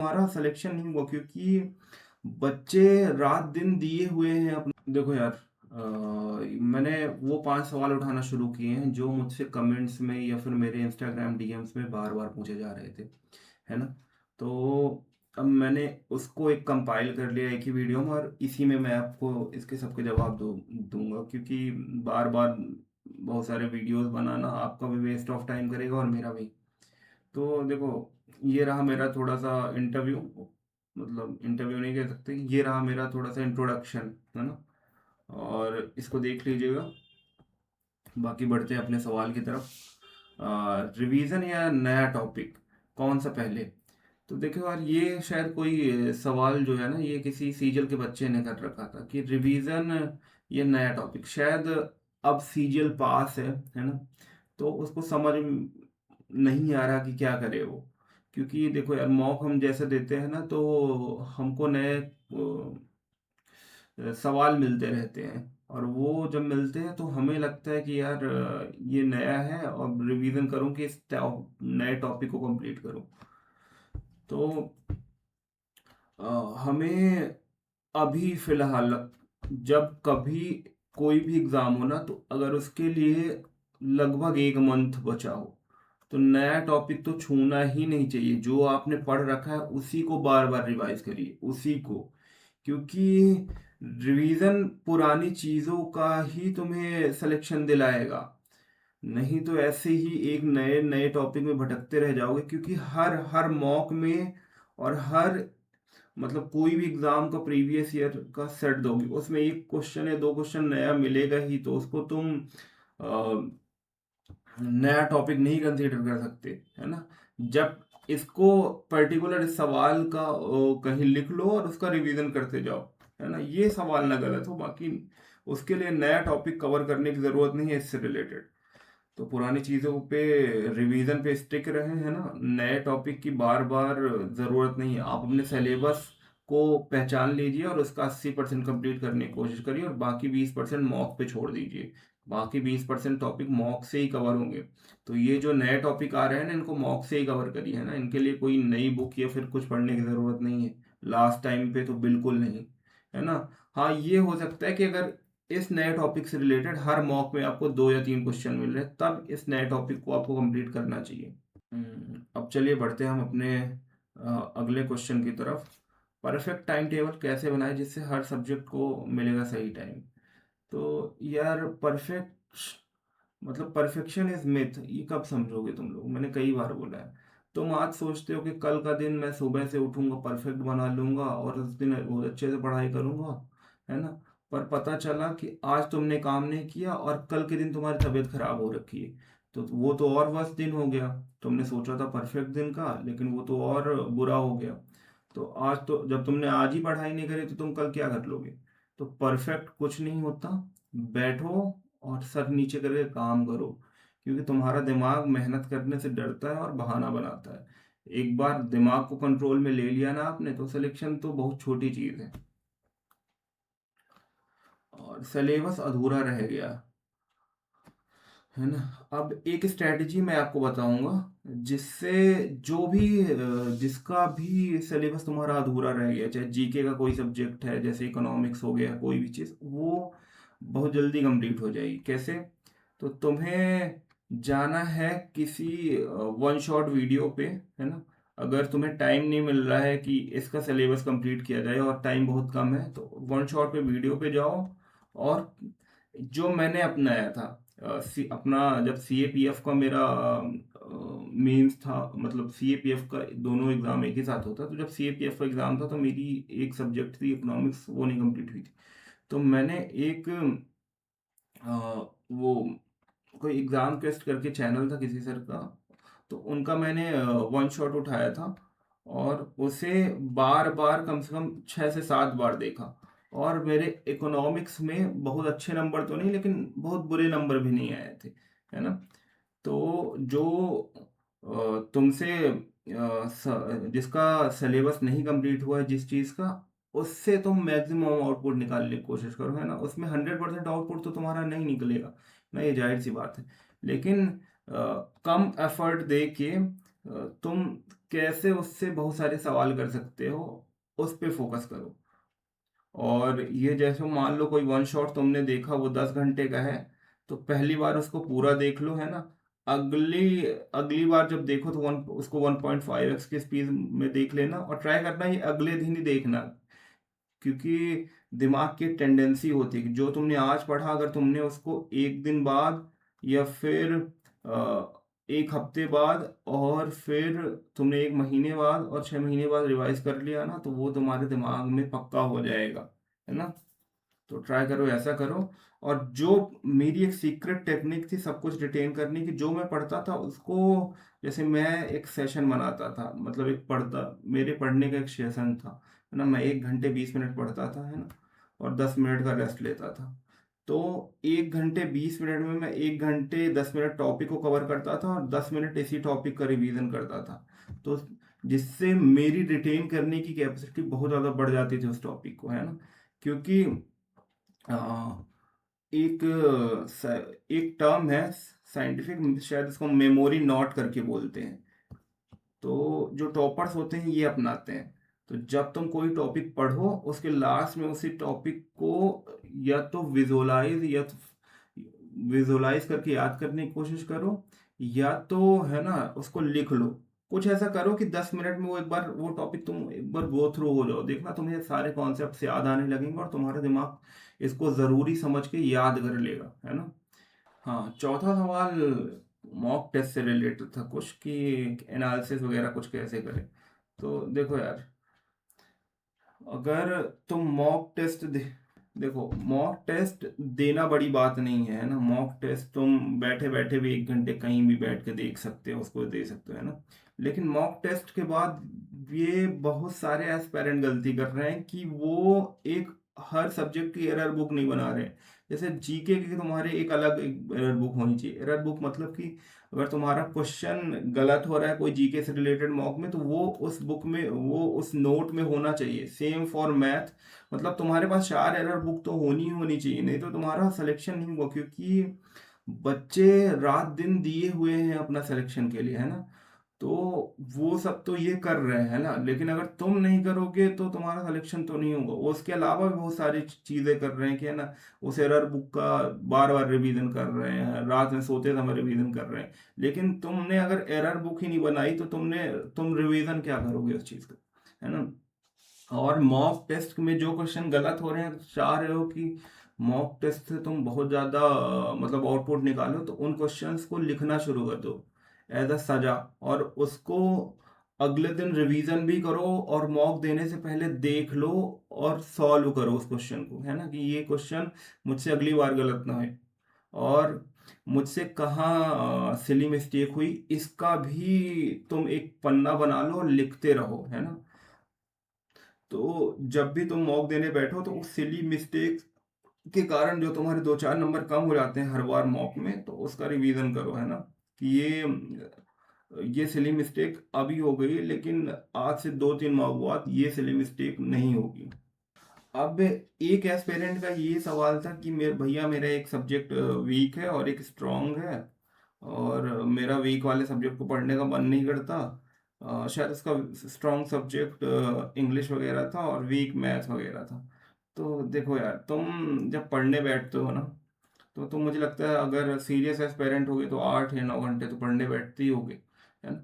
हमारा सिलेक्शन नहीं हुआ क्योंकि बच्चे रात दिन दिए हुए हैं अपने। देखो यार, मैंने वो 5 सवाल उठाना शुरू किए हैं जो मुझसे कमेंट्स में या फिर मेरे इंस्टाग्राम डीएम्स में बार बार पूछे जा रहे थे, है ना। तो अब मैंने उसको एक कंपाइल कर लिया एक ही वीडियो में, और इसी में मैं आपको इसके सबके जवाब दूंगा, क्योंकि बार बार बहुत सारे वीडियोस बनाना आपका भी वेस्ट ऑफ टाइम करेगा और मेरा भी। तो देखो, ये रहा मेरा थोड़ा सा इंटरव्यू, मतलब इंटरव्यू नहीं कह सकते, ये रहा मेरा थोड़ा सा इंट्रोडक्शन, है ना। और इसको देख लीजिएगा, बाकी बढ़ते हैं अपने सवाल की तरफ। रिवीजन या नया टॉपिक, कौन सा पहले? तो देखो यार, ये शायद कोई सवाल जो है ना, ये किसी सीजल के बच्चे ने कर रखा था कि रिवीजन या नया टॉपिक। शायद अब सीजल पास है ना, तो उसको समझ नहीं आ रहा कि क्या करे वो। क्योंकि देखो यार, मॉक हम जैसे देते हैं ना, तो हमको नए सवाल मिलते रहते हैं, और वो जब मिलते हैं तो हमें लगता है कि यार ये नया है और रिवीजन करूं कि इस नए टॉपिक को कंप्लीट करूं। तो हमें अभी फिलहाल, जब कभी कोई भी एग्जाम हो ना, तो अगर उसके लिए लगभग 1 मंथ बचा हो, तो नया टॉपिक तो छूना ही नहीं चाहिए। जो आपने पढ़ रखा है उसी को बार बार रिवाइज करिए, उसी को। क्योंकि रिवीजन पुरानी चीजों का ही तुम्हें सिलेक्शन दिलाएगा, नहीं तो ऐसे ही एक नए नए टॉपिक में भटकते रह जाओगे। क्योंकि हर हर मॉक में और हर, मतलब कोई भी एग्जाम का प्रीवियस ईयर का सेट दोगे, उसमें एक क्वेश्चन या दो क्वेश्चन नया मिलेगा ही, तो उसको तुम नया टॉपिक नहीं कंसीडर कर सकते, है ना। जब इसको पर्टिकुलर सवाल का कहीं लिख लो और उसका रिवीजन करते जाओ, है ना, ये सवाल ना गलत हो। बाकी उसके लिए नया टॉपिक कवर करने की जरूरत नहीं है इससे रिलेटेड। तो पुरानी चीज़ों पे रिवीजन पे स्टिक रहे, है ना। नए टॉपिक की बार बार ज़रूरत नहीं है। आप अपने सिलेबस को पहचान लीजिए और उसका 80% कंप्लीट करने की कोशिश करिए, और बाकी 20% मॉक पे छोड़ दीजिए। बाकी 20% टॉपिक मॉक से ही कवर होंगे। तो ये जो नए टॉपिक आ रहे हैं ना, इनको मॉक से ही कवर करिए, है ना। इनके लिए कोई नई बुक या फिर कुछ पढ़ने की ज़रूरत नहीं है लास्ट टाइम पे, तो बिल्कुल नहीं, है ना। हाँ, ये हो सकता है कि अगर इस नए टॉपिक से रिलेटेड हर मॉक में आपको 2 या 3 क्वेश्चन मिल रहे हैं, तब इस नए टॉपिक को आपको कंप्लीट करना चाहिए। अब चलिए बढ़ते हैं हम अपने अगले क्वेश्चन की तरफ। परफेक्ट टाइम टेबल कैसे बनाए जिससे हर सब्जेक्ट को मिलेगा सही टाइम? तो यार, परफेक्शन इज मिथ, ये कब समझोगे तुम लोग? मैंने कई बार बोला है। तुम आज सोचते हो कि कल का दिन मैं सुबह से उठूंगा, परफेक्ट बना लूंगा और उस दिन बहुत अच्छे से पढ़ाई करूंगा, है ना। पर पता चला कि आज तुमने काम नहीं किया और कल के दिन तुम्हारी तबीयत खराब हो रखी है। तो वो तो और वर्स्ट दिन हो गया। तुमने सोचा था परफेक्ट दिन का, लेकिन वो तो और बुरा हो गया। तो आज, तो जब तुमने आज ही पढ़ाई नहीं करी तो तुम कल क्या कर लोगे? तो परफेक्ट कुछ नहीं होता। बैठो और सर नीचे करके काम करो, क्योंकि तुम्हारा दिमाग मेहनत करने से डरता है और बहाना बनाता है। एक बार दिमाग को कंट्रोल में ले लिया ना आपने, तो सिलेक्शन तो बहुत छोटी चीज है। और सिलेबस अधूरा रह गया, है ना। अब एक स्ट्रेटजी मैं आपको बताऊंगा, जिससे जो भी जिसका भी सिलेबस तुम्हारा अधूरा रह गया, चाहे जीके का कोई सब्जेक्ट है, जैसे इकोनॉमिक्स हो गया, कोई भी चीज़, वो बहुत जल्दी कंप्लीट हो जाएगी। कैसे? तो तुम्हें जाना है किसी वन शॉट वीडियो पे, है ना। अगर तुम्हें टाइम नहीं मिल रहा है कि इसका सिलेबस कंप्लीट किया जाए और टाइम बहुत कम है, तो वन शॉट पे वीडियो पे जाओ। और जो मैंने अपनाया था, अपना जब सी ए पी एफ का मेरा मेंस था, मतलब सी ए पी एफ का दोनों एग्जाम एक ही साथ होता, तो जब सी ए पी एफ का एग्जाम था तो मेरी एक सब्जेक्ट थी इकोनॉमिक्स, वो नहीं कंप्लीट हुई थी। तो मैंने एक वो कोई एग्जाम क्वेस्ट करके चैनल था किसी सर का, तो उनका मैंने वन शॉट उठाया था, और उसे बार बार कम से कम 6 से 7 बार देखा। और मेरे इकोनॉमिक्स में बहुत अच्छे नंबर तो नहीं, लेकिन बहुत बुरे नंबर भी नहीं आए थे, है ना। तो जो तुमसे जिसका सिलेबस नहीं कंप्लीट हुआ है जिस चीज़ का, उससे तुम मैक्सिमम आउटपुट निकालने की कोशिश करो, है ना। उसमें 100% आउटपुट तो तुम्हारा नहीं निकलेगा ना, ये जाहिर सी बात है। लेकिन कम एफर्ट दे के तुम कैसे उससे बहुत सारे सवाल कर सकते हो, उस पे फोकस करो। और ये जैसे मान लो कोई वन शॉट तुमने देखा वो 10 घंटे का है, तो पहली बार उसको पूरा देख लो, है ना। अगली अगली बार जब देखो तो उसको 1.5x की स्पीड में देख लेना, और ट्राई करना ये अगले दिन ही देखना। क्योंकि दिमाग की टेंडेंसी होती है कि जो तुमने आज पढ़ा, अगर तुमने उसको एक दिन बाद या फिर एक हफ्ते बाद और फिर तुमने एक महीने बाद और 6 महीने बाद रिवाइज कर लिया ना, तो वो तुम्हारे दिमाग में पक्का हो जाएगा, है ना। तो ट्राई करो, ऐसा करो। और जो मेरी एक सीक्रेट टेक्निक थी सब कुछ रिटेन करने की, जो मैं पढ़ता था उसको, जैसे मैं एक सेशन बनाता था, मतलब एक पढ़ता, मेरे पढ़ने का एक सेशन था, है ना। मैं 1 घंटे 20 मिनट पढ़ता था, है ना, और 10 मिनट का रेस्ट लेता था। तो 1 घंटे 20 मिनट में मैं 1 घंटे 10 मिनट टॉपिक को कवर करता था और 10 मिनट इसी टॉपिक का रिवीजन करता था। तो जिससे मेरी रिटेन करने की कैपेसिटी बहुत ज़्यादा बढ़ जाती थी उस टॉपिक को, है ना। क्योंकि आ, एक एक टर्म है साइंटिफिक, शायद इसको मेमोरी नॉट करके बोलते हैं। तो जो टॉपर्स होते हैं ये अपनाते हैं। तो जब तुम कोई टॉपिक पढ़ो, उसके लास्ट में उसी टॉपिक को या तो विजुलाइज करके याद करने की कोशिश करो, या तो, है ना, उसको लिख लो। कुछ ऐसा करो कि 10 मिनट में वो एक बार वो टॉपिक तुम एक बार गो थ्रू हो जाओ, देखना तुम्हें सारे कॉन्सेप्ट याद आने लगेंगे और तुम्हारा दिमाग इसको जरूरी समझ के याद कर लेगा, है ना। हाँ, चौथा सवाल मॉक टेस्ट से रिलेटेड था कुछ, कि एनालिसिस वगैरह कुछ कैसे करें। तो देखो यार, अगर तुम देखो, मॉक टेस्ट देना बड़ी बात नहीं है ना। मॉक टेस्ट तुम बैठे बैठे भी 1 घंटे कहीं भी बैठ के देख सकते हो, उसको दे सकते हो, है ना। लेकिन मॉक टेस्ट के बाद ये बहुत सारे एस्पेरेंट गलती कर रहे हैं कि वो एक हर सब्जेक्ट की एरर बुक नहीं बना रहे। जैसे जीके की तुम्हारे एक अलग एक एरर बुक होनी चाहिए। एरर बुक मतलब कि अगर तुम्हारा क्वेश्चन गलत हो रहा है कोई जीके से रिलेटेड मॉक में, तो वो उस बुक में, वो उस नोट में होना चाहिए। Same for math. मतलब तुम्हारे पास 4 एरर बुक तो होनी ही होनी चाहिए, नहीं तो तुम्हारा सिलेक्शन नहीं होगा। क्योंकि बच्चे रात दिन दिए हुए हैं अपना सिलेक्शन के लिए, है ना। तो वो सब तो ये कर रहे हैं ना, लेकिन अगर तुम नहीं करोगे तो तुम्हारा सिलेक्शन तो नहीं होगा। उसके अलावा भी बहुत सारी चीजें कर रहे हैं कि, है ना, उस एरर बुक का बार बार रिवीजन कर रहे हैं, रात में सोते समय रिवीजन कर रहे हैं। लेकिन तुमने अगर एरर बुक ही नहीं बनाई तो तुम रिवीजन क्या करोगे उस चीज का, है ना। और मॉक टेस्ट में जो क्वेश्चन गलत हो रहे हैं, चाह रहे हो कि मॉक टेस्ट से तुम बहुत ज्यादा मतलब आउटपुट निकालो, तो उन क्वेश्चंस को लिखना शुरू कर दो एज अ सजा। और उसको अगले दिन रिवीजन भी करो, और मॉक देने से पहले देख लो और सॉल्व करो उस क्वेश्चन को, है ना, कि ये क्वेश्चन मुझसे अगली बार गलत ना हो। और मुझसे कहाँ सिली मिस्टेक हुई, इसका भी तुम एक पन्ना बना लो और लिखते रहो, है ना। तो जब भी तुम मॉक देने बैठो तो उस सिली मिस्टेक के कारण जो तुम्हारे 2-4 नंबर कम हो जाते हैं हर बार मॉक में, तो उसका रिवीजन करो, है ना। कि ये सिली मिस्टेक अभी हो गई, लेकिन आज से 2-3 माह बाद ये सिली मिस्टेक नहीं होगी। अब एक एस्पिरेंट का ये सवाल था कि मेरे भैया, मेरा एक सब्जेक्ट वीक है और एक स्ट्रांग है, और मेरा वीक वाले सब्जेक्ट को पढ़ने का मन नहीं करता। शायद उसका स्ट्रांग सब्जेक्ट इंग्लिश वगैरह था और वीक मैथ वगैरह था। तो देखो यार, तुम जब पढ़ने बैठते हो ना, तो तुम, मुझे लगता है अगर सीरियस एस्पिरेंट होगे तो 8 या 9 घंटे तो पढ़ने बैठते ही होगे, है ना।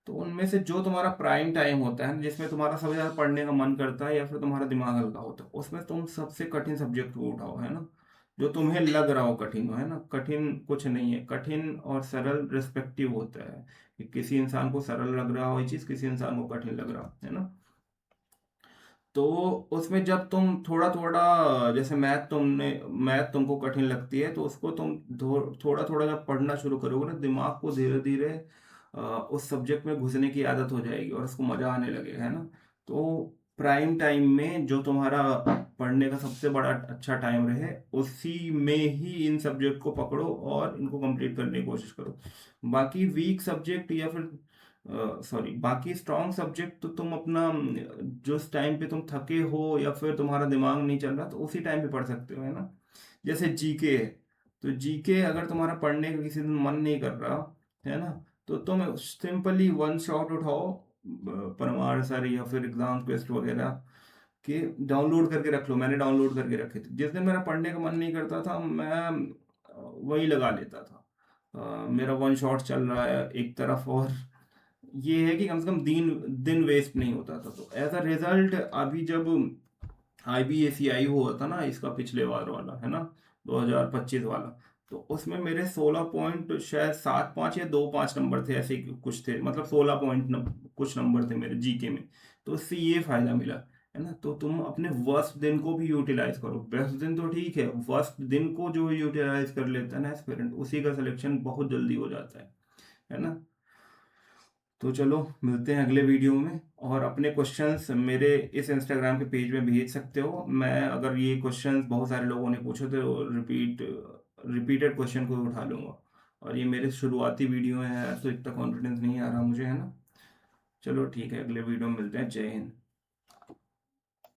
तो उनमें से जो तुम्हारा प्राइम टाइम होता है, जिसमें तुम्हारा सबसे ज़्यादा पढ़ने का मन करता है या फिर तुम्हारा दिमाग हल्का होता है, उसमें तुम सबसे कठिन सब्जेक्ट को उठाओ, है ना। जो तुम्हें लग रहा हो कठिन हो, है ना। कठिन कुछ नहीं है, कठिन और सरल रिस्पेक्टिव होता है। कि किसी इंसान को सरल लग रहा हो ये चीज़, किसी इंसान को कठिन लग रहा हो, है ना। तो उसमें जब तुम थोड़ा थोड़ा, जैसे मैथ तुमको कठिन लगती है, तो उसको तुम थोड़ा थोड़ा जब पढ़ना शुरू करोगे ना, दिमाग को धीरे धीरे उस सब्जेक्ट में घुसने की आदत हो जाएगी और उसको मजा आने लगेगा, है ना। तो प्राइम टाइम में जो तुम्हारा पढ़ने का सबसे बड़ा अच्छा टाइम रहे, उसी में ही इन सब्जेक्ट को पकड़ो और इनको कंप्लीट करने की कोशिश करो। बाकी वीक सब्जेक्ट या फिर सॉरी, बाकी स्ट्रॉन्ग सब्जेक्ट तो तुम अपना जिस टाइम पे तुम थके हो या फिर तुम्हारा दिमाग नहीं चल रहा, तो उसी टाइम पे पढ़ सकते हो, है ना। जैसे जीके है, तो जीके अगर तुम्हारा पढ़ने का किसी दिन मन नहीं कर रहा, है ना, तो तुम सिंपली वन शॉट उठाओ, परमार सर या फिर एग्जाम क्वेस्ट वगैरह के डाउनलोड करके रख लो। मैंने डाउनलोड करके रखे थे। जिस दिन मेरा पढ़ने का मन नहीं करता था, मैं वही लगा लेता था। मेरा वन शॉट चल रहा है एक तरफ, और ये है कि कम से कम दिन दिन वेस्ट नहीं होता था। तो एज अ रिजल्ट अभी जब IBACI हुआ था ना, इसका पिछले बार वाला है ना, 2025 वाला, तो उसमें मेरे 16 पॉइंट शायद 7.5 या 2.5 नंबर थे, ऐसे ही कुछ थे, मतलब 16 पॉइंट कुछ नंबर थे मेरे जीके में। तो इससे ये फायदा मिला है ना। तो तुम अपने वर्स्ट दिन को भी यूटिलाइज करो। बेस्ट दिन तो ठीक है, वर्स्ट दिन को जो यूटिलाइज कर लेता है ना एस्पिरेंट, उसी का सिलेक्शन बहुत जल्दी हो जाता है ना। तो चलो मिलते हैं अगले वीडियो में, और अपने क्वेश्चंस मेरे इस इंस्टाग्राम के पेज में भेज सकते हो। मैं अगर ये क्वेश्चंस बहुत सारे लोगों ने पूछे तो रिपीटेड क्वेश्चन को उठा लूँगा। और ये मेरे शुरुआती वीडियो हैं तो इतना कॉन्फिडेंस नहीं आ रहा मुझे, है ना। चलो ठीक है, अगले वीडियो में मिलते हैं। जय हिंद।